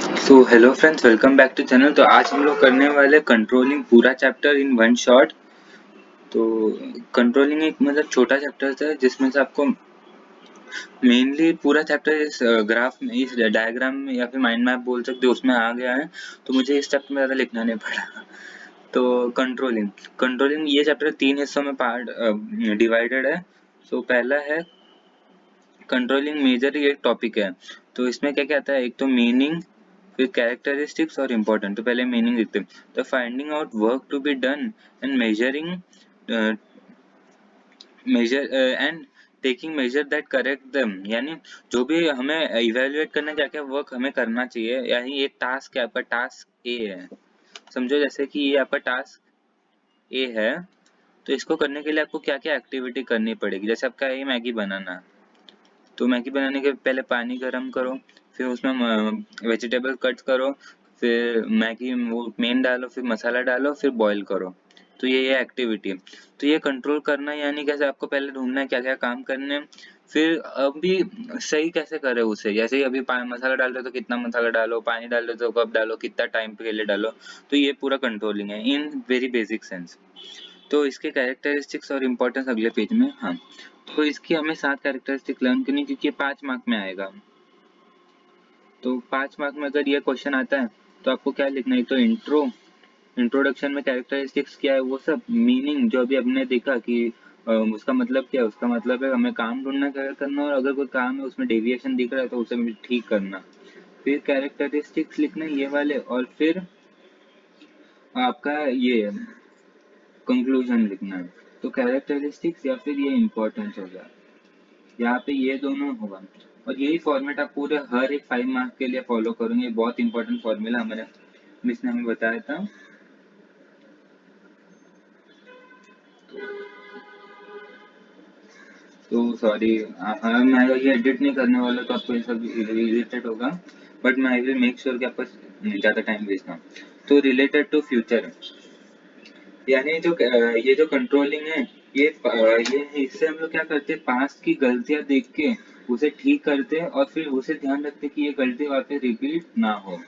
So hello friends, welcome back to channel. तो आज हम लोग करने वाले कंट्रोलिंग पूरा चैप्टर इन वन शॉट। तो कंट्रोलिंग एक मतलब छोटा चैप्टर था जिसमें से आपको मेनली पूरा चैप्टर इस ग्राफ में, इस डायग्राम में या फिर माइंड मैप बोल सकते हो, उसमें आ गया है। तो मुझे इस चैप्टर में ज़्यादा लिखना नहीं पड़ा। तो कंट्रोलिंग कंट्रोलिंग ये चैप्टर 3 हिस्सों में पार्ट डिवाइडेड है। सो पहला है कंट्रोलिंग मेजर, ये एक टॉपिक है। तो इसमें क्या क्या आता है, एक तो मीनिंग, फिर कैरेक्टरिस्टिक्स और इम्पोर्टेंट। तो पहले मीनिंग लिखते हैं। तो finding out work to be done and measuring measure and taking measure that correct them, यानी जो भी हमें इवेल्युएट करना, क्या क्या वर्क हमें करना चाहिए। यानी ये टास्क है, आपका टास्क ए है। समझो जैसे कि ये आपका टास्क ए है, तो इसको करने के लिए आपको क्या क्या एक्टिविटी करनी पड़ेगी। जैसे आपका ये मैगी बनाना, तो मैगी बनाने के पहले पानी गरम करो, फिर उसमें वेजिटेबल कट करो, फिर मैगी वो मेन डालो, फिर मसाला डालो, फिर बॉईल करो। तो ये एक्टिविटी। तो ये कंट्रोल करना, यानी कैसे आपको पहले ढूंढना है क्या क्या काम करने हैं, फिर अभी सही कैसे करे उसे। जैसे ही अभी मसाला डाल रहे हो तो कितना मसाला डालो, पानी डाल रहे हो तो कब डालो, कितना टाइम के लिए डालो। तो ये पूरा कंट्रोलिंग है इन वेरी बेसिक सेंस। तो इसके कैरेक्टरिस्टिक्स और इम्पोर्टेंस अगले पेज में। हाँ, तो इसकी हमें 7 कैरेक्टरिस्टिक लर्न करनी, क्योंकि ये 5 मार्क में आएगा। तो 5 मार्क में अगर ये क्वेश्चन आता है तो आपको क्या लिखना है, तो इंट्रोडक्शन में कैरेक्टरिस्टिक्स क्या है वो सब, मीनिंग जो अभी हमने देखा कि उसका मतलब क्या है, उसका मतलब है हमें काम ढूंढना, क्या करना, और अगर कोई काम है उसमें डेविएशन दिख रहा है तो उसे ठीक करना। फिर कैरेक्टरिस्टिक्स लिखना ये वाले, और फिर आपका ये कंक्लूजन लिखना है। तो कैरेक्टरिस्टिक्स या फिर ये इम्पोर्टेंस हो गया, यहाँ पे ये दोनों होगा। और यही फॉर्मेट आप पूरे हर एक 5 मार्क के लिए फॉलो करोगे। बहुत इंपॉर्टेंट फॉर्मूला हमारे मिस ने हमें बताया था। तो सॉरी, हाँ मैं ये एडिट नहीं करने वाला, तो आपको ये सब रिलेटेड होगा, बट मैं आई विल मेक श्योर कि आपका ज़्यादा टाइम वेस्ट ना। तो रिलेटेड टू फ्यूचर, यानी जो ये जो कंट्रोलिंग है, ये इससे हम लोग क्या करते हैं, पास्ट की गलतियां देख के उसे ठीक करते हैं, और फिर उसे ध्यान रखते हैं कि ये गलती वापस रिपीट ना हो।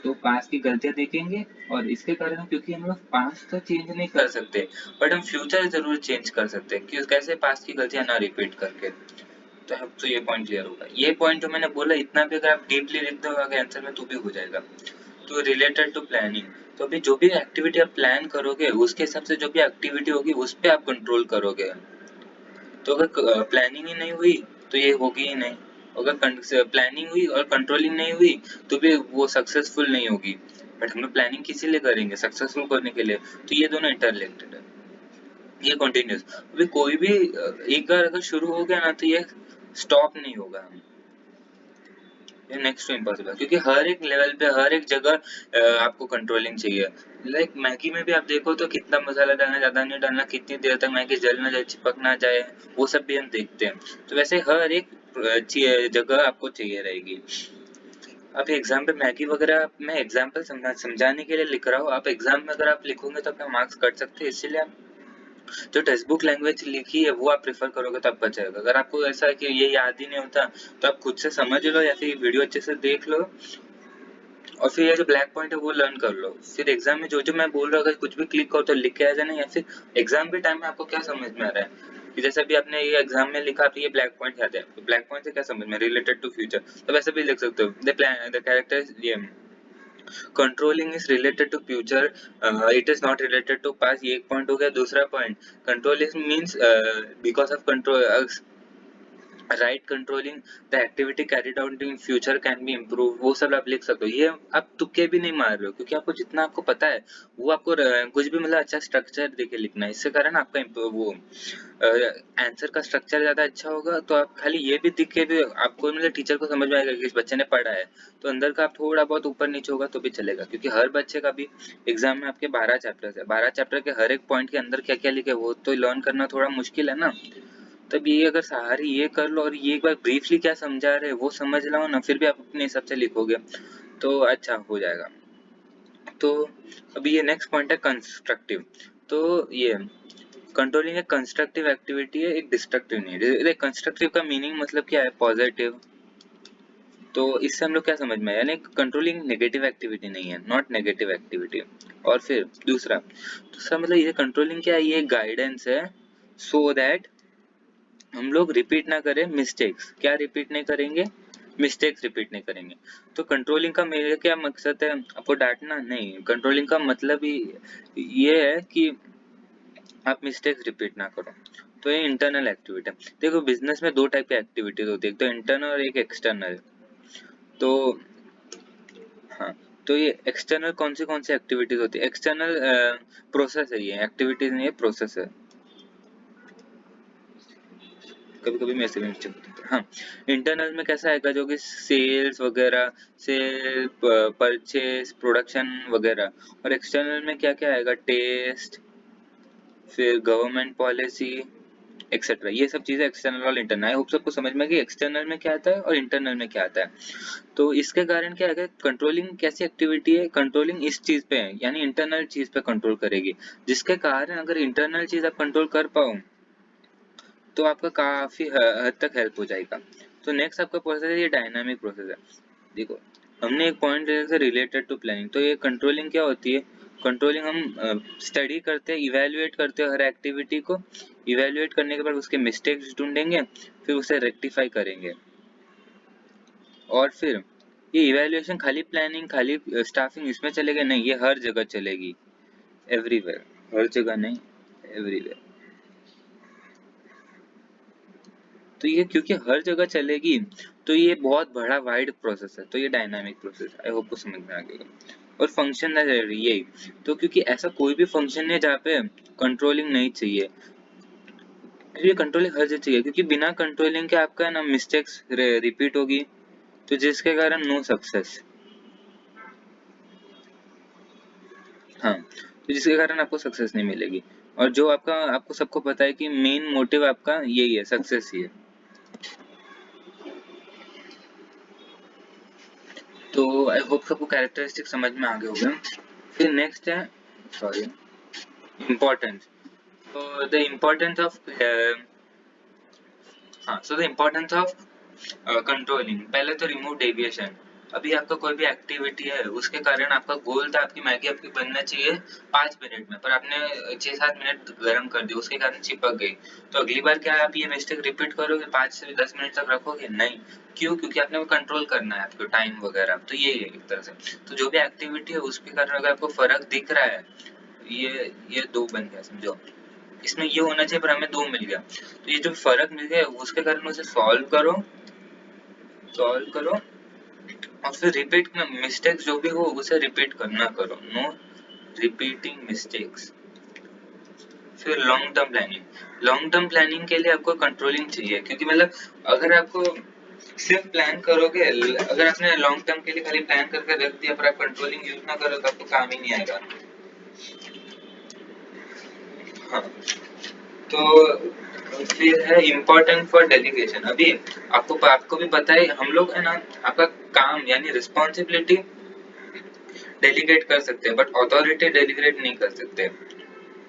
तो पास्ट की गलतियां देखेंगे, और इसके कारण, क्योंकि हम लोग पास्ट तो चेंज नहीं कर सकते, बट हम फ्यूचर जरूर चेंज कर सकते हैं कि कैसे पास्ट की गलतियां ना रिपीट करके। तो अब तो ये पॉइंट क्लियर होगा। ये पॉइंट जो मैंने बोला, इतना भी अगर आप डीपली लिख दो आगे आंसर में तो भी हो जाएगा। तो रिलेटेड टू प्लानिंग, तो अभी जो भी एक्टिविटी आप प्लान करोगे उसके हिसाब से जो भी एक्टिविटी होगी उस पे आप कंट्रोल करोगे। तो अगर प्लानिंग ही नहीं हुई तो ये होगी ही नहीं। अगर प्लानिंग हुई और कंट्रोलिंग नहीं हुई तो भी वो सक्सेसफुल नहीं होगी। बट हम लोग प्लानिंग किसी लिए करेंगे, सक्सेसफुल करने के लिए। तो ये दोनों इंटरलिंक्ड है, ये कंटिन्यूस। अभी कोई भी एक बार अगर शुरू हो गया ना तो ये स्टॉप नहीं होगा। ये नेक्स्ट टू इम्पॉसिबल, क्योंकि हर एक लेवल पे, हर एक जगह आपको कंट्रोलिंग चाहिए। लाइक मैगी में भी आप देखो तो कितना मसाला डालना, ज्यादा नहीं डालना, कितनी देर तक मैगी जल ना जाए, चिपक ना जाए, वो सब भी हम देखते हैं। तो वैसे हर एक जगह आपको चाहिए रहेगी। अब एग्जाम पे मैगी वगैरह मैं एग्जाम्पल समझाने के लिए लिख रहा हूँ। आप एग्जाम में अगर आप लिखोगे तो अपना मार्क्स कट सकते हैं, इसीलिए आप जो टेक्स्ट बुक लैंग्वेज लिखी है वो आप प्रेफर करोगे तो आपका जाएगा। अगर आपको ऐसा है कि ये याद ही नहीं होता तो आप खुद से समझ लो, या फिर वीडियो अच्छे से देख लो, और फिर ये जो ब्लैक पॉइंट है वो लर्न कर लो। फिर एग्जाम में जो जो मैं बोल रहा हूँ अगर कुछ भी क्लिक करो तो लिख के आ जाना, या फिर एग्जाम के टाइम में आपको क्या समझ में आ रहा है कि जैसे अभी आपने ये एग्जाम में लिखा तो ये ब्लैक पॉइंट याद है, तो ब्लैक पॉइंट से क्या समझ में, रिलेटेड टू फ्यूचर, तो वैसे भी लिख सकते हो। द कैरेक्टर, ये controlling is related to future, it is not related to past, ये एक पॉइंट हो गया। दूसरा point, controlling means because of control, right controlling the activity carried out in future can be improve, वो सब आप लिख सकते हो। ये आप तुक्के भी नहीं मार रहे हो, क्योंकि आपको जितना आपको पता है वो आपको कुछ भी मतलब अच्छा स्ट्रक्चर देके लिखना है। इससे कारण आपका वो आंसर का स्ट्रक्चर ज्यादा अच्छा होगा। तो आप खाली ये भी दिख के भी आपको मतलब टीचर को समझ में आएगा कि इस बच्चे ने पढ़ा है। तो अंदर का आप थोड़ा बहुत ऊपर नीचे होगा तो भी चलेगा, क्योंकि हर बच्चे का भी एग्जाम में आपके 12 चैप्टर्स है, 12 चैप्टर के हर एक पॉइंट के अंदर क्या क्या लिखे वो तो लर्न करना थोड़ा मुश्किल है ना। तब ये अगर सारी ये कर लो और ये एक बार ब्रीफली क्या समझा रहे वो समझ लो ना, फिर भी आप अपने हिसाब से लिखोगे तो अच्छा हो जाएगा। तो अभी ये नेक्स्ट पॉइंट है कंस्ट्रक्टिव। तो ये कंट्रोलिंग एक कंस्ट्रक्टिव एक्टिविटी है, एक डिस्ट्रक्टिव नहीं है। कंस्ट्रक्टिव का मीनिंग मतलब क्या है, पॉजिटिव, तो इससे हम लोग क्या समझ में आया, यानी कंट्रोलिंग नेगेटिव एक्टिविटी नहीं है, नॉट नेगेटिव एक्टिविटी। और फिर दूसरा, दूसरा मतलब ये कंट्रोलिंग क्या है, ये गाइडेंस है, सो दैट हम लोग रिपीट ना करें मिस्टेक्स। क्या रिपीट नहीं करेंगे, मिस्टेक्स रिपीट नहीं करेंगे। तो कंट्रोलिंग का मेरा क्या मकसद है, आपको डांटना नहीं, कंट्रोलिंग का मतलब ही ये है कि आप मिस्टेक्स रिपीट ना करो। तो ये इंटरनल एक्टिविटी है। देखो बिजनेस में दो टाइप की एक्टिविटीज होती है, एक तो इंटरनल और एक एक्सटर्नल। तो हाँ, तो ये एक्सटर्नल कौन सी एक्टिविटीज होती है, एक्सटर्नल प्रोसेस है, ये एक्टिविटीज नहीं है, प्रोसेस है। कभी कभी मेरे से भी मिस्टेक होती है। हाँ, इंटरनल में कैसा आएगा, जो कि सेल्स वगैरह, सेल, परचेस, प्रोडक्शन वगैरह। और एक्सटर्नल में क्या क्या आएगा, टेस्ट, फिर गवर्नमेंट पॉलिसी एक्सेट्रा। ये सब चीजें एक्सटर्नल और इंटरनल। आई होप सबको समझ में कि एक्सटर्नल में क्या आता है और इंटरनल में क्या आता है। तो इसके कारण क्या है, कंट्रोलिंग कैसी एक्टिविटी है, कंट्रोलिंग इस चीज पे है, यानी इंटरनल चीज पे कंट्रोल करेगी, जिसके कारण अगर इंटरनल चीज आप कंट्रोल कर पाओ तो आपका काफी हद तक हेल्प हो जाएगा। तो नेक्स्ट आपका प्रोसेस है, ये डायनामिक प्रोसेस है। देखो हमने एक पॉइंट लिया था रिलेटेड टू प्लानिंग। तो ये कंट्रोलिंग क्या होती है, कंट्रोलिंग हम स्टडी करते हैं, इवेल्युएट करते हैं हर एक्टिविटी को, इवेल्युएट करने के बाद उसके मिस्टेक्स ढूंढेंगे, फिर उसे रेक्टिफाई करेंगे। और फिर ये इवेल्युएशन खाली प्लानिंग, खाली स्टाफिंग इसमें चलेगा नहीं, ये हर जगह चलेगी, एवरीवेयर, हर जगह नहीं, एवरीवेयर। तो ये क्योंकि हर जगह चलेगी तो ये बहुत बड़ा वाइड प्रोसेस है, तो ये डायनामिक प्रोसेस, आई होप को समझ में आ गया। और फंक्शन है यही, तो क्योंकि ऐसा कोई भी फंक्शन है जहाँ पे कंट्रोलिंग नहीं चाहिए, ये कंट्रोलिंग हर जगह चाहिए, क्योंकि बिना कंट्रोलिंग के आपका है ना मिस्टेक्स रिपीट होगी, तो जिसके कारण नो सक्सेस। हाँ, तो जिसके कारण आपको सक्सेस नहीं मिलेगी। और जो आपका, आपको सबको पता है कि मेन मोटिव आपका यही है, सक्सेस ही है। तो आई होप सबको कैरेक्टरिस्टिक समझ में आ गए होंगे। फिर नेक्स्ट है, सॉरी, इम्पोर्टेंस। तो द इम्पोर्टेंस ऑफ हाँ, so the importance of controlling. पहले तो रिमूव डेविएशन। अभी आपका कोई भी एक्टिविटी है, उसके कारण आपका गोल था आपकी मैगी आपकी बनना चाहिए 5 मिनट में, पर आपने 6-7 मिनट गर्म कर दी, उसके कारण चिपक गई। तो अगली बार क्या आप ये मिस्टेक रिपीट करोगे, 5 से 10 मिनट तक रखोगे, नहीं। क्यों, क्योंकि आपने वो कंट्रोल करना है, आपको टाइम वगैरह। तो ये है एक तरह से। तो जो भी एक्टिविटी है उसके कारण अगर आपको फर्क दिख रहा है, ये दो बन गया समझो, इसमें ये होना चाहिए पर हमें दो मिल गया। तो ये जो फर्क मिल गया उसके कारण उसे सॉल्व करो, सॉल्व करो, और फिर रिपीट, मिस्टेक्स जो भी हो उसे रिपीट करना करो, नो रिपीटिंग मिस्टेक्स। फिर long term planning. Long term planning के लिए आपको कंट्रोलिंग चाहिए, क्योंकि मतलब अगर आपको सिर्फ प्लान करोगे, अगर आपने लॉन्ग टर्म के लिए खाली प्लान करके रख दिया पर आप कंट्रोलिंग यूज ना करो तो आपको काम ही नहीं आएगा। हाँ, तो फिर है इम्पोर्टेंट फॉर डेलीगेशन। अभी आपको भी पता है, हम लोग है ना आपका काम यानी रिस्पॉन्सिबिलिटी डेलीगेट कर सकते हैं, बट अथॉरिटी डेलीगेट नहीं कर सकते,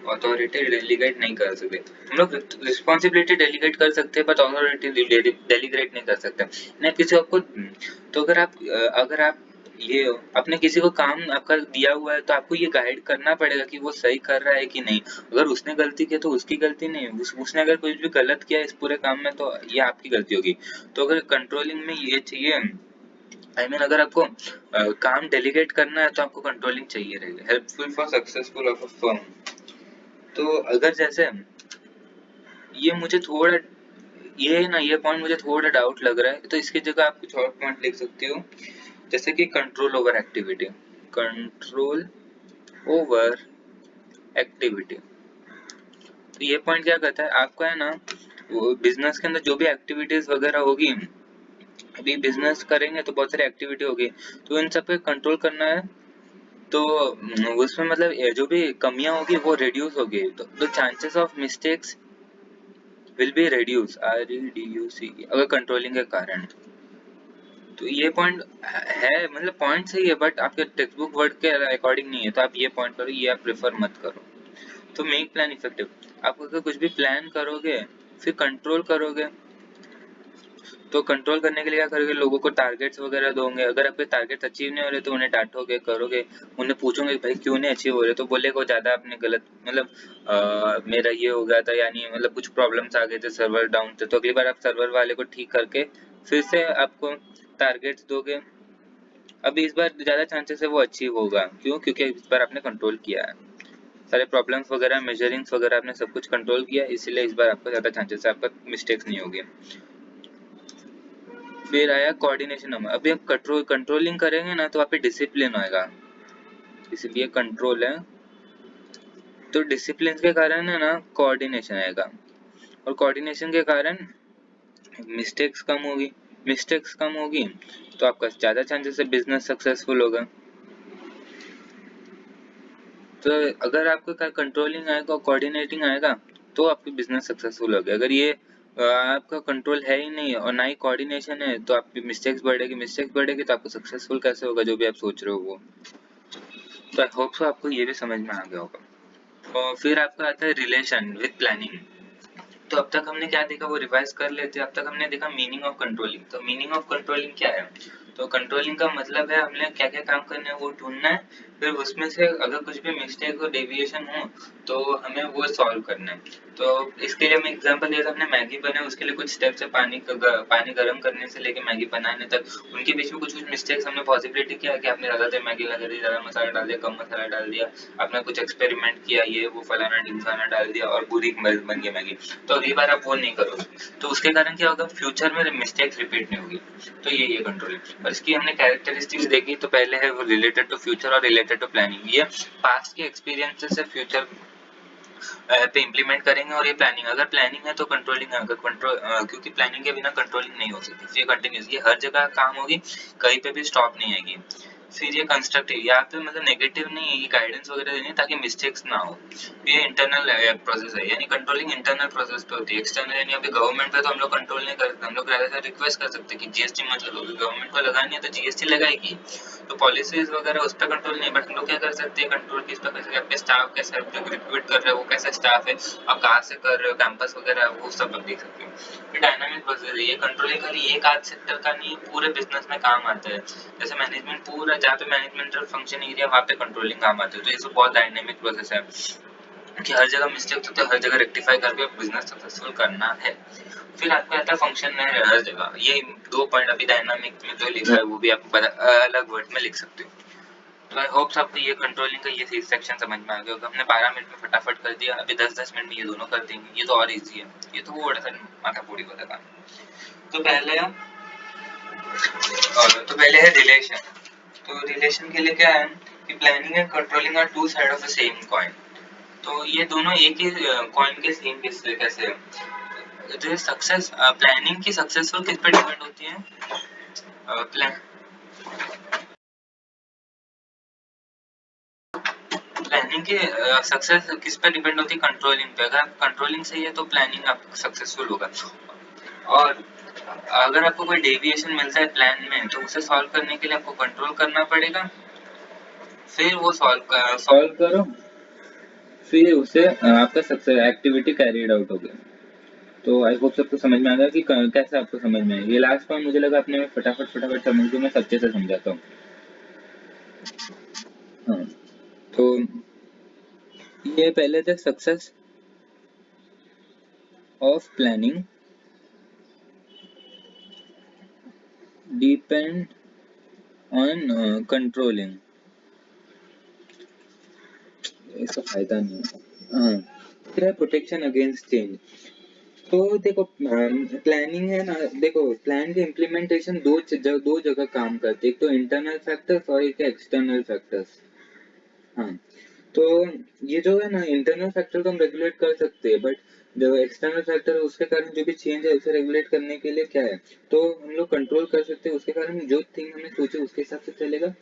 अथॉरिटी डेलीगेट नहीं कर सकते। हम लोग रिस्पॉन्सिबिलिटी डेलीगेट कर सकते हैं बट अथॉरिटी डेलीगेट नहीं कर सकते ना किसी को। तो अगर आप ये आपने किसी को काम आपका दिया हुआ है तो आपको ये गाइड करना पड़ेगा कि वो सही कर रहा है कि नहीं। अगर उसने गलती की तो उसकी गलती नहीं, उसने अगर कुछ भी गलत किया इस पूरे काम में तो ये आपकी गलती होगी। तो अगर कंट्रोलिंग में ये चाहिए, अगर आपको काम डेलीगेट करना है तो आपको कंट्रोलिंग चाहिए रहेगा, helpful for successful of a firm. तो अगर जैसे ये मुझे थोड़ा ये ना ये पॉइंट मुझे थोड़ा डाउट लग रहा है, तो इसकी जगह आप कुछ और पॉइंट लिख सकते हो, जैसे कि control over activity, control over activity. तो ये पॉइंट क्या कहता है, आपका है ना वो बिजनेस के अंदर जो भी एक्टिविटीज वगैरह होगी, अभी बिजनेस करेंगे तो बहुत सारी एक्टिविटी होगी, तो इन सब पे कंट्रोल करना है। तो उसमें मतलब जो भी कमियां होगी वो रिड्यूस होगी, तो chances of mistakes will be reduce, REDUCE, अगर कंट्रोलिंग के कारण। तो ये पॉइंट है, मतलब पॉइंट सही है बट आपके टेक्स्ट बुक वर्ड के अकॉर्डिंग नहीं है, तो आप ये पॉइंट करो, ये आप प्रेफर मत करो। तो मेक प्लान इफेक्टिव। आप अगर कुछ भी प्लान करोगे फिर कंट्रोल करोगे तो कंट्रोल करने के लिए क्या करोगे, लोगों को टारगेट्स वगैरह दोगे, अगर आपके टारगेट्स अचीव नहीं हो रहे तो उन्हें डांटोगे, करोगे, उन्हें पूछोगे भाई क्यों नहीं अचीव हो रहे, तो बोलेगा वो ज़्यादा आपने गलत मतलब मेरा ये हो गया था, यानी मतलब कुछ प्रॉब्लम्स आ गए थे, सर्वर डाउन थे, तो अगली बार आप सर्वर वाले को ठीक करके फिर से आपको टारगेट्स दोगे। अभी इस बार ज़्यादा चांसेस है वो अचीव होगा, क्यों, क्योंकि इस बार आपने कंट्रोल किया है, सारे प्रॉब्लम्स वगैरह, मेजरिंग्स वगैरह आपने सब कुछ कंट्रोल किया, इसीलिए इस बार आपका ज़्यादा चांसेस है, आपका मिस्टेक्स नहीं होगी। फिर आया कोऑर्डिनेशन। अभी आप कंट्रोलिंग करेंगे ना तो वहाँ पे डिसिप्लिन आएगा, इसलिए कंट्रोल है तो डिसिप्लिन के कारण है ना कोऑर्डिनेशन आएगा, और कोऑर्डिनेशन के कारण मिस्टेक्स कम होगी, मिस्टेक्स कम होगी तो आपका ज़्यादा चांसेस है बिजनेस सक्सेसफुल होगा। तो अगर आपका कंट्रोलिंग आएगा, कोऑर्डिनेटिंग आएगा तो आपकी बिजनेस सक्सेसफुल होगी। अगर ये आपका कंट्रोल है ही नहीं और ना ही कोऑर्डिनेशन है तो आपकी मिस्टेक्स बढ़ेगी, मिस्टेक्स बढ़ेगी तो आपको सक्सेसफुल कैसे होगा जो भी आप सोच रहे हो वो। तो आई होप सो आपको ये भी समझ में आ गया होगा। और फिर आपका आता है रिलेशन विद प्लानिंग। तो अब तक हमने क्या देखा वो रिवाइज कर लेते हैं। अब तक हमने देखा मीनिंग ऑफ कंट्रोलिंग। तो मीनिंग ऑफ कंट्रोलिंग क्या है, तो कंट्रोलिंग का मतलब है हमने क्या क्या काम करने हैं वो ढूंढना है, फिर उसमें से अगर कुछ भी मिस्टेक हो, डेविएशन हो तो हमें वो सॉल्व करना है। तो इसके लिए मैं एग्जांपल दिया था, हमने मैगी बनाई, उसके लिए कुछ स्टेप्स है, पानी गर्म करने से लेके मैगी बनाने तक, उनके बीच में कुछ कुछ मिस्टेक्स हमने पॉसिबिलिटी किया कि आपने ज़्यादा देर मैगी लगा दी, ज़्यादा मसाला डाल दिया, कम मसाला डाल दिया, आपने कुछ एक्सपेरिमेंट किया, ये वो फलाना ढिमकाना डाल दिया और बुरी बन गई मैगी। तो अगली बार आप वो नहीं करोगे, तो उसके कारण क्या होगा, फ्यूचर में मिस्टेक्स रिपीट नहीं होगी। तो ये कंट्रोलिंग। और इसकी हमने कैरेक्टरिस्टिक्स देखी, तो पहले है वो रिलेटेड टू फ्यूचर और रिलेटेड टू प्लानिंग। ये पास्ट के एक्सपीरियंसेस से फ्यूचर पे इम्प्लीमेंट करेंगे, और ये प्लानिंग, अगर प्लानिंग है तो कंट्रोलिंग है, अगर कंट्रोल क्योंकि प्लानिंग के बिना कंट्रोलिंग नहीं हो सकती। ये कंटिन्यूस, ये हर जगह काम होगी, कहीं पे भी स्टॉप नहीं आएगी। फिर ये कंस्ट्रक्टिव, यहाँ पे मतलब नेगेटिव नहीं है, ये गाइडेंस वगैरह देनी है ताकि मिस्टेक्स ना हो। ये इंटरनल प्रोसेस है, यानी कंट्रोलिंग इंटरनल प्रोसेस पे होती है, एक्सटर्नल यानी अभी गवर्नमेंट पे तो हम लोग कंट्रोल नहीं कर सकते, हम लोग ज्यादा रिक्वेस्ट कर सकते हैं कि जीएसटी मत लगाओ, गवर्नमेंट को लगानी है तो जीएसटी लगाएगी, तो पॉलिसीज वगैरह उस पर कंट्रोल नहीं। बट हम लोग क्या कर सकते हैं, कंट्रोल किस पर कर सकते हैं, आपके स्टाफ कैसे रिक्रूट कर रहे हो, वो कैसा स्टाफ है, आप कहाँ से कर रहे हो, कैंपस वगैरह वो सब आप देख सकते हो। ये डायनामिक प्रोसेस है, ये कंट्रोलिंग खाली एक आध सेक्टर का नहीं, पूरे बिजनेस में काम आता है। जैसे मैनेजमेंट, पूरा जहाँ पे मैनेजमेंटल फंक्शन एरिया वहाँ पे कंट्रोलिंग काम आता है। तो ये सब बहुत डायनेमिक प्रोसेस है कि हर जगह मिस्टेक होते हैं, हर जगह रेक्टिफाई करके बिजनेस सक्सेसफुल करना है। फिर आपको आता है फंक्शन में हर जगह। ये 2 पॉइंट अभी डायनामिक में जो लिखा है वो भी आप अलग वर्ड में लिख सकते हो। तो आई होप आपको ये कंट्रोलिंग का ये सेक्शन समझ में आ गया होगा। हमने 12 मिनट में फटाफट कर दिया, अभी 10-10 मिनट में ये दोनों कर देंगे, ये तो और इजी है, ये तो वो बड़ा सा माथा फोड़ी वाला काम। तो पहले है रिलेशन। तो रिलेशन के लिए क्या है कि planning and controlling are two side of the same coin. तो ये दोनों एक ही कॉइन के सेम कैसे है। जो सक्सेस, प्लानिंग की सक्सेसफुल किस पे डिपेंड होती है, प्लान प्लानिंग की सक्सेस किस पे डिपेंड होती है, कंट्रोलिंग पे। अगर आप कंट्रोलिंग सही है तो प्लानिंग आप सक्सेसफुल होगा। और अगर आपको कोई डेविएशन मिलता है प्लान में तो उसे सॉल्व करने के लिए आपको कंट्रोल करना पड़ेगा, फिर वो सॉल्व करो, फिर उसे आपका सक्सेस एक्टिविटी कैरीड आउट हो गया। तो आई होप सबको समझ में आ गया कि कैसे आपको समझ में आएगी। ये लास्ट पॉइंट मुझे लगा अपने में फटाफट फटाफट समझ लूँ, मैं सच्चे से समझाता हूँ। हाँ, तो ये पहले थे success of planning depend on controlling, इसका फायदा नहीं है। हाँ, फिर है प्रोटेक्शन अगेंस्ट चेंज। तो देखो प्लानिंग है ना, देखो प्लान के इम्प्लीमेंटेशन दो जगह काम करते हैं, एक तो इंटरनल फैक्टर्स और एक एक्सटर्नल फैक्टर्स। हाँ, तो ये जो है ना इंटरनल फैक्टर तो हम रेगुलेट कर सकते हैं, बट जो एक्सटर्नल फैक्टर है उसके कारण जो भी चेंज है उसे रेगुलेट करने के लिए क्या है, तो हम लोग कंट्रोल कर सकते हैं। उसके कारण जो थिंग हमने सोचे उसके हिसाब से चलेगा,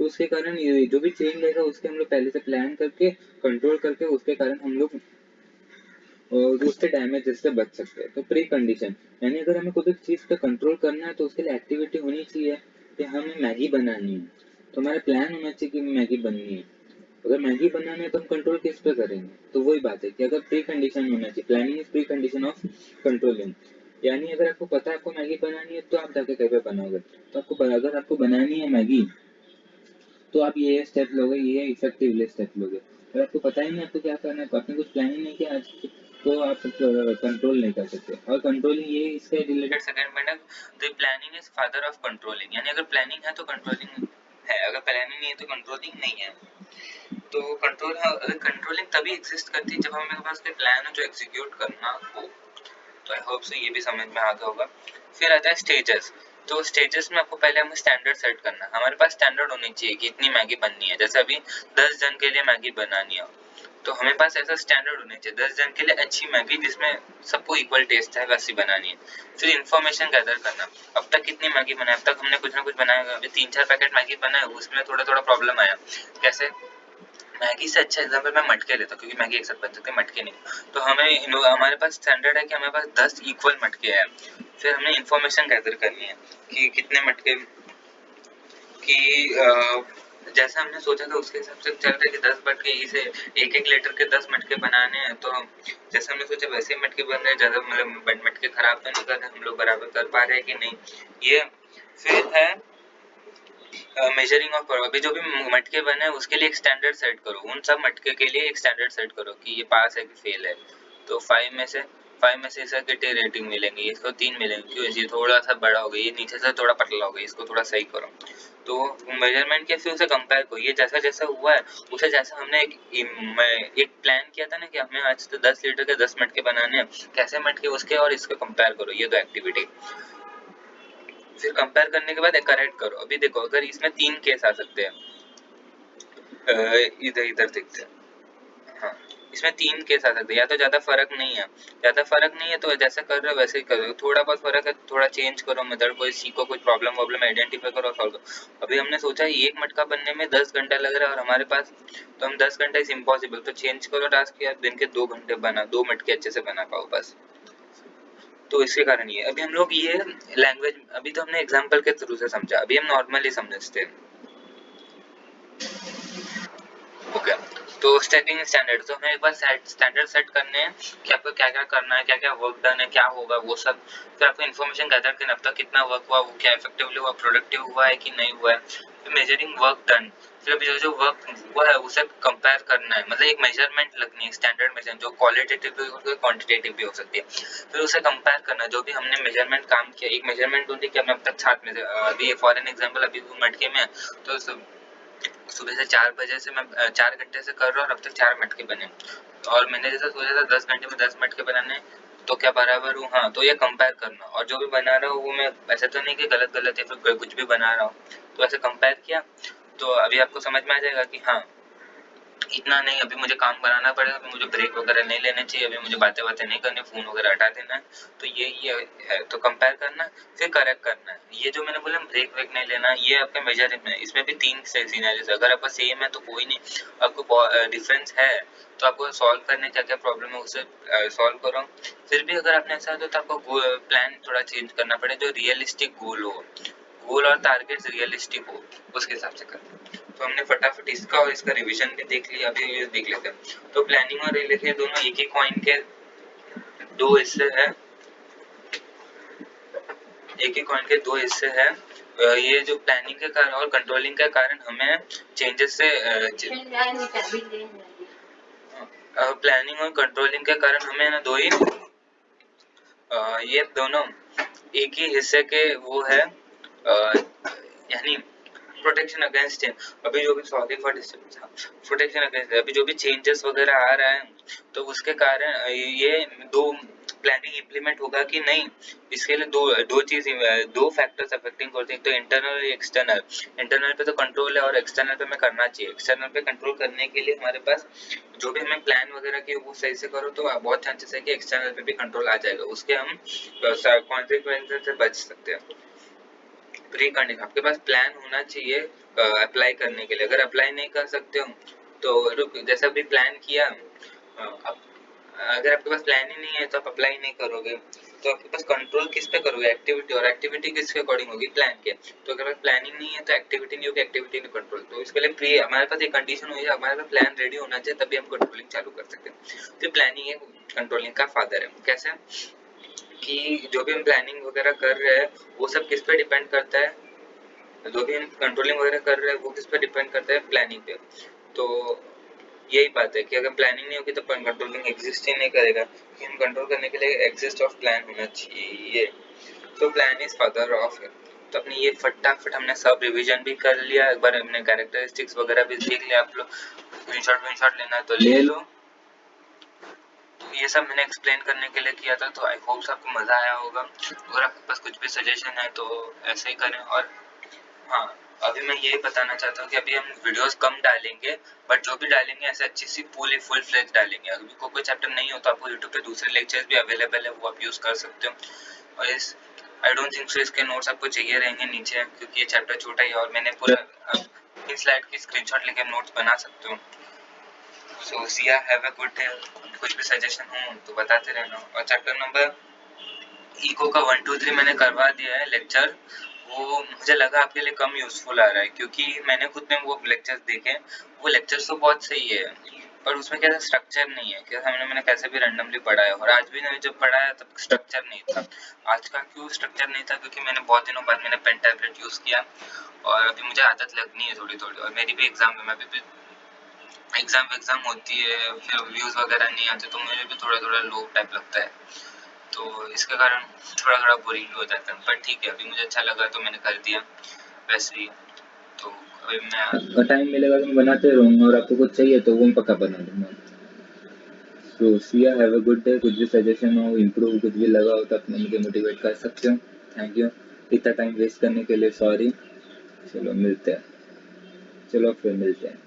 तो उसके कारण ये जो भी चेंज रहेगा उसके हम लोग पहले से प्लान करके कंट्रोल करके उसके कारण हम लोग उससे डैमेज से बच सकते हैं। तो प्री कंडीशन, यानी अगर हमें कोई चीज पे कंट्रोल करना है तो उसके लिए एक्टिविटी होनी चाहिए कि हमें मैगी बनानी है, तो हमारा प्लान होना चाहिए कि मैगी बननी है। अगर मैगी बनाना है तो हम कंट्रोल किस पे करेंगे, तो वही बात है कि अगर प्री कंडीशन होना चाहिए, planning is pre condition of controlling. यानी अगर आपको पता है आपको मैगी बनानी है तो आप जाके कैफे बनाओगे। तो अगर आपको बनानी है मैगी तो आप ये स्टेप लोगे, ये इफेक्टिवली स्टेप लोगे। अगर आपको पता ही नहीं आपको क्या करना है, तो आपने कुछ प्लान ही नहीं किया आज तो आप कंट्रोल नहीं कर सकते। और कंट्रोलिंग ये इससे रिलेटेड सेकंड पॉइंट है, तो planning is father of controlling. यानी अगर प्लानिंग है तो कंट्रोलिंग है, अगर प्लानिंग नहीं है तो कंट्रोलिंग नहीं है। तो कंट्रोलिंग तभी एग्जिस्ट करती है जब हमारे पास कोई प्लान हो जो एग्जीक्यूट करना हो। तो आई होप से ये भी समझ में आ गया होगा। फिर आता है स्टेजेस। तो स्टेजेस में आपको पहले हमें स्टैंडर्ड सेट करना है। हमारे पास स्टैंडर्ड होनी चाहिए कि इतनी मैगी बननी है। जैसे अभी 10 जन के लिए मैगी बनानी है तो हमें पास ऐसा स्टैंडर्ड होना चाहिए 10 जन के लिए अच्छी मैगी जिसमें सबको इक्वल टेस्ट है वैसी बनानी है। फिर इन्फॉर्मेशन गैदर करना, अब तक कितनी मैगी बनाई, अब तक हमने कुछ ना कुछ बनाया, अभी 3-4 पैकेट मैगी बनाए, उसमें थोड़ा थोड़ा प्रॉब्लम आया। कैसे? मैगी से अच्छा एग्जाम्पल मैं मटके लेता हूँ क्योंकि मैगी एक साथ बन सकते हैं, मटके नहीं। तो हमारे पास स्टैंडर्ड है कि हमारे पास 10 इक्वल मटके हैं। फिर हमने इन्फॉर्मेशन गैदर करनी है कि कितने मटके कि जैसा हमने सोचा था उसके हिसाब से चल रहा है कि 10 मटके इसे 1-1 लीटर के 10 मटके बनाने हैं। तो जैसा हमने सोचा वैसे ही मटके बन रहे हैं, ज़्यादा मतलब मटके खराब तो नहीं कर रहे, हम लोग बराबर कर पा रहे हैं कि नहीं ये। फिर है मेजरिंग ऑफ पावर। अभी जो भी मटके बने हैं उसके लिए एक स्टैंडर्ड सेट करो, उन सब मटके के लिए एक स्टैंडर्ड सेट करो कि ये पास है कि फेल है। तो 5 में से इसे कितनी रेटिंग मिलेंगी, इसको 3 मिलेंगे, क्यों ये थोड़ा सा बड़ा हो गया, ये नीचे से थोड़ा पतला हो गया, इसको थोड़ा सही करो। तो मेजरमेंट के फिर उसे कंपेयर करो, ये जैसा जैसा हुआ है उसे जैसा हमने एक प्लान किया था ना कि हमें आज तो 10 लीटर के 10 मटके बनाने हैं, कैसे मटके उसके और इसको कंपेयर करो, ये दो एक्टिविटी। फिर कंपेयर करने के बाद करेक्ट करो। अभी देखो अगर इसमें 3 केस आ सकते हैं, इधर इधर देखते हैं। हाँ, इसमें 3 केस आ सकते हैं, या तो ज्यादा फर्क नहीं है, ज्यादा फर्क नहीं है तो जैसे कर रहे हो वैसे ही करो, थोड़ा बहुत फर्क है थोड़ा चेंज करो मेथड, कोई सीखो, कुछ प्रॉब्लम वॉब्लम आइडेंटिफाई करो और सॉल्व करो। अभी हमने सोचा एक मटका बनने में 10 घंटा लग रहा है और हमारे पास, तो हम 10 घंटा इज इम्पॉसिबल, तो चेंज करो टास्क, यार दिन के 2 घंटे बना, 2 मटके अच्छे से बना पाओ बस। तो इसके कारण ये अभी हम लोग ये लैंग्वेज, अभी तो हमने एग्जाम्पल के थ्रू से समझा, अभी हम नॉर्मली समझते हैं। ओके, तो स्टेपिंग स्टैंडर्ड, तो हमें एक बार स्टैंडर्ड सेट करने हैं कि आपको क्या क्या करना है, क्या क्या वर्क डन है, क्या होगा वो सब। फिर आपको इन्फॉर्मेशन गैदर करना, अब तक कितना वर्क हुआ, वो क्या इफेक्टिवली हुआ, प्रोडक्टिव हुआ है कि नहीं हुआ है। फिर मेजरिंग वर्क डन, फिर अभी जो जो वर्क हुआ है उसे कंपेयर करना है, मतलब एक मेजरमेंट लगनी है, स्टैंडर्ड मेजरमेंट जो क्वालिटेटिव भी हो सकती है, क्वांटिटेटिव भी हो सकती है। फिर उसे कंपेयर करना, जो भी हमने मेजरमेंट काम किया, एक मेजरमेंट होती है कि हमने अब तक 7 में से, अभी फॉर एन एग्जांपल अभी मटके में तो सुबह से 4 बजे से मैं 4 घंटे से कर रहा हूँ और अब तक 4 मटके बने, और मैंने जैसा सोचा था 10 घंटे में 10 मटके बनाने, तो क्या बराबर हूँ? हाँ, तो ये कंपेयर करना, और जो भी बना रहा हूँ वो मैं ऐसा तो नहीं कि गलत गलत या फिर कुछ भी बना रहा हूँ, तो ऐसे कंपेयर किया। तो अभी आपको समझ में आ जाएगा कि हाँ इतना नहीं, अभी मुझे काम बनाना पड़ेगा, अभी मुझे ब्रेक वगैरह नहीं लेने चाहिए, अभी मुझे बातें बातें नहीं करनी, फोन वगैरह हटा देना है। तो ये है, तो कंपेयर करना, फिर करेक्ट करना है। ये जो मैंने बोला ब्रेक वेक नहीं लेना, ये आपका मेजर में, इसमें भी 3 सिनेरियोस, अगर आपका सेम है तो कोई नहीं, आपको डिफरेंस है तो आपको सॉल्व करने क्या क्या प्रॉब्लम है उसे सॉल्व करो। फिर भी अगर आपने ऐसा हो तो आपको प्लान थोड़ा चेंज करना पड़े, जो रियलिस्टिक गोल हो, गोल और टारगेट रियलिस्टिक हो, उसके हिसाब से करना। तो हमने फटाफट इसका और इसका रिवीजन भी देख लिया, अभी ये देख लेते हैं। तो प्लानिंग और रिलेशन दोनों एक ही कॉइन के दो हिस्से हैं, एक ही कॉइन के दो हिस्से हैं। ये जो प्लानिंग के कारण और कंट्रोलिंग के कारण हमें चेंजेस से प्लानिंग और कंट्रोलिंग के कारण हमें ना दो ही ये दोनों एक ही हिस्से के वो है, यानी प्रोटेक्शन अगेंस्ट चेंज। अभी जो भी, sorry for disturbance, protection against, अभी जो भी चेंजेस वगैरह आ रहा है तो उसके कारण ये दो प्लानिंग इम्प्लीमेंट होगा कि नहीं, इसके लिए दो चीज, दो फैक्टर्स अफेक्टिंग करते हैं, तो इंटरनल और एक्सटर्नल। इंटरनल पे तो कंट्रोल है और एक्सटर्नल पे हमें करना चाहिए। एक्सटर्नल पे कंट्रोल करने के लिए हमारे पास जो भी हमें प्लान वगैरह की वो सही से करो तो बहुत चांसेस है कि एक्सटर्नल पे भी कंट्रोल आ जाएगा, उसके हम कॉन्सिक्वेंसेस से बच सकते हैं। प्री कंडीशन, आपके पास प्लान होना चाहिए अप्लाई करने के लिए, अगर अप्लाई नहीं कर सकते हो तो रुक, जैसा भी प्लान किया, अगर आपके पास प्लान ही नहीं है तो आप अप्लाई नहीं करोगे, तो आपके पास कंट्रोल किस पे करोगे, एक्टिविटी, और एक्टिविटी किसके अकॉर्डिंग होगी, प्लान के। तो अगर प्लानिंग नहीं है तो एक्टिविटी नहीं होगी, एक्टिविटी नहीं कंट्रोल, तो इसके लिए प्री हमारे पास एक कंडीशन हुई है, हमारे पास प्लान रेडी होना चाहिए तभी हम कंट्रोलिंग चालू कर सकते हैं। तो प्लानिंग है कंट्रोलिंग का फादर है। कैसे? कि जो भी हम प्लानिंग वगैरह कर रहे हैं वो सब किस पे डिपेंड करता है, जो भी हम कंट्रोलिंग वगैरह कर रहे हैं वो किस पे डिपेंड करता है, प्लानिंग पे। तो यही बात है कि अगर प्लानिंग नहीं होगी तो कंट्रोलिंग एग्जिस्ट ही नहीं करेगा, कि हम कंट्रोल करने के लिए एग्जिस्ट ऑफ प्लान होना चाहिए। तो प्लान इज फादर ऑफ। तो अपने ये फटाफट हमने सब रिवीजन भी कर लिया, एक बार हमने कैरेक्टरिस्टिक्स वगैरह भी देख लिया। आप लोग स्क्रीनशॉट लेना है तो ले लो। तो ये सब मैंने एक्सप्लेन करने के लिए किया था, तो आई होप आपको मजा आया होगा। अगर आपके पास कुछ भी सजेशन है तो ऐसे ही करें। और हाँ, अभी मैं ये बताना चाहता हूँ कि अभी हम वीडियोस कम डालेंगे, बट जो भी डालेंगे ऐसे अच्छी सी फुल फ्लेज डालेंगे। अभी कोई चैप्टर नहीं हो तो आपको यूट्यूब पे दूसरे लेक्चर्स भी अवेलेबल है, वो आप यूज कर सकते हो। और इस आई डोंट थिंक सो इसके नोट्स आपको चाहिए रहेंगे नीचे, क्योंकि ये चैप्टर छोटा ही है और मैंने पूरा इन स्लाइड की स्क्रीनशॉट लेके नोट्स बना सकते हो। So see ya, have a good day. कुछ भी सजेशन हो तो बताते रहना। और चैप्टर नंबर इको का 1 2 3 मैंने करवा दिया है लेक्चर। वो मुझे लगा आपके लिए कम यूजफुल आ रहा है, क्योंकि मैंने खुद में वो लेक्चर्स देखे, वो लेक्चर्स तो बहुत सही है पर उसमें क्या स्ट्रक्चर नहीं है। क्या मैंने कैसे भी रैंडमली पढ़ा है, और आज भी मैंने जब पढ़ाया तब स्ट्रक्चर नहीं था। आज का क्यों स्ट्रक्चर नहीं था, क्योंकि मैंने बहुत दिनों बाद मैंने पेन टैबलेट यूज किया और अभी मुझे आदत लगनी है थोड़ी थोड़ी। और मेरी भी एग्जाम है, मैं भी एग्जाम होती है, फिर व्यूज वगैरह नहीं आते तो मुझे भी थोड़ा थोड़ा लो टाइप लगता है। तो इसके कारण थोड़ा थोड़ा बोरिंग हो जाता है, पर ठीक है अभी मुझे अच्छा लगा तो मैंने कर दिया वैसे ही। तो अभी मैं टाइम मिलेगा तो मैं बनाते रहूँगा, और आपको कुछ चाहिए तो वो मैं पक्का बना दूंगा। तो Siya, have a good day. कुछ भी सजेशन हो, इम्प्रूव कुछ भी लगा हो तो अपने मुझे मोटिवेट कर सकते हो। थैंक यू इतना टाइम वेस्ट करने के लिए, सॉरी। चलो मिलते हैं, चलो फिर मिलते हैं।